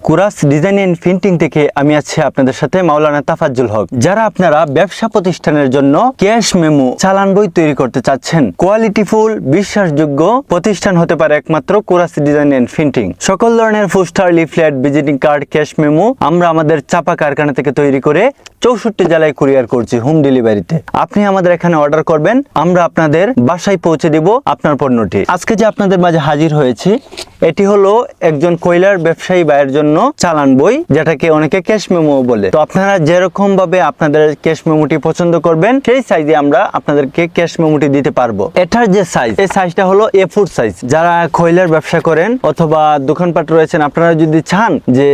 কুরাস design and printing থেকে আমি আছি আপনাদের সাথে মাওলানা তাফাজ্জুল হক। যারা আপনারা ব্যবসা প্রতিষ্ঠানের জন্য ক্যাশ মেমো চালান বই তৈরি করতে চাচ্ছেন, কোয়ালিটিফুল বিশ্বাসযোগ্য প্রতিষ্ঠান হতে পারে একমাত্র কুরাস ডিজাইন এন্ড প্রিন্টিং। সকল ধরনের poster, leaflet, visiting card, cash memo আমরা আমাদের চাপা কারখানা থেকে তৈরি করে 64 জেলায় কুরিয়ার করছি হোম ডেলিভারিতে। আপনি আমাদের এখানে অর্ডার করবেন, আমরা আপনাদের বাসায় পৌঁছে দেব আপনার পণ্যটি। আজকে যে আপনাদের মাঝে হাজির হয়েছি, এটি হলো একজন কয়লার ব্যবসায়ী ভাইয়ের জন্য চালান বই, যেটাকে অনেকে ক্যাশ মেমো বলে। তো আপনারা যেরকম ভাবে আপনাদের ক্যাশ মেমোটি পছন্দ করবেন, সেই সাইজে আমরা আপনাদেরকে ক্যাশ মেমোটি দিতে পারবো। এটার যে সাইজ, এই সাইজটা হলো A4 সাইজ। যারা কয়লার ব্যবসা করেন অথবা দোকানপাট রয়েছেন, আপনারা যদি চান যে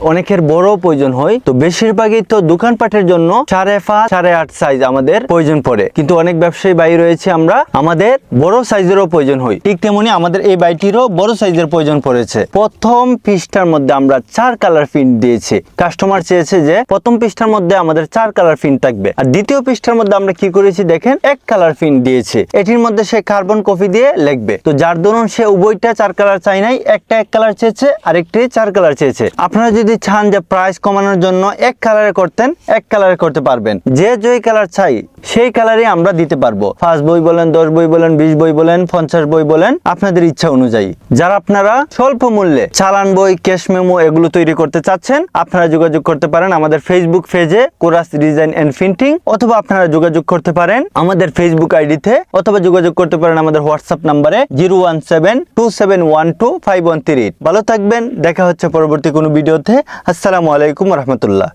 অনেকের বড় প্রয়োজন হয়, তো বেশিরভাগই তো দোকানপাটের জন্য 5.5, 8.5 সাইজ আমাদের প্রয়োজন পড়ে। কিন্তু অনেক ব্যবসায়ী বাই রয়েছে, আমরা আমাদের বড় সাইজেরও প্রয়োজন হয়। ঠিক তেমনি আমাদের এই বাইটিরও বড় সাইজের প্রয়োজন পড়েছে। প্রথম পৃষ্ঠার মধ্যে আমরা 4 কালার প্রিন্ট দিয়েছি। কাস্টমার চেয়েছে যে প্রথম পৃষ্ঠার মধ্যে আমাদের 4 কালার প্রিন্ট থাকবে, আর দ্বিতীয় পৃষ্ঠার মধ্যে আমরা কি করেছি দেখেন, 1 কালার প্রিন্ট দিয়েছি। এটির মধ্যে সে কার্বন কপি দিয়ে লিখবে। তো যার দরুন সে উভয়টা 4 কালার চাই নাই, একটা 1 কালার চেয়েছে, আরেকটি 4 কালার চেয়েছে। আপনারা যদি চান যে প্রাইস কমানোর জন্য 1 কালারে করতেন, 1 কালারে করতে পারবেন। যে কালার চাই সেই কালারই আমরা দিতে পারবো। 5 বই বলেন, 10 বই বলেন, 20 বই বলেন, 50 বই বলেন, আপনাদের ইচ্ছা অনুযায়ী। যারা আপনারা স্বল্প মূল্যে চালান বই, ক্যাশ মেমো এগুলো তৈরি করতে চাচ্ছেন, আপনারা যোগাযোগ করতে পারেন আমাদের ফেসবুক পেজে কুরাস ডিজাইন এন্ড প্রিন্টিং, অথবা আপনারা যোগাযোগ করতে পারেন আমাদের ফেসবুক আইডিতে, অথবা যোগাযোগ করতে পারেন আমাদের হোয়াটসঅ্যাপ নাম্বারে 01727125138। ভালো থাকবেন, দেখা হচ্ছে পরবর্তী কোনো ভিডিওতে। আসসালামু আলাইকুম রহমতুল্লাহ।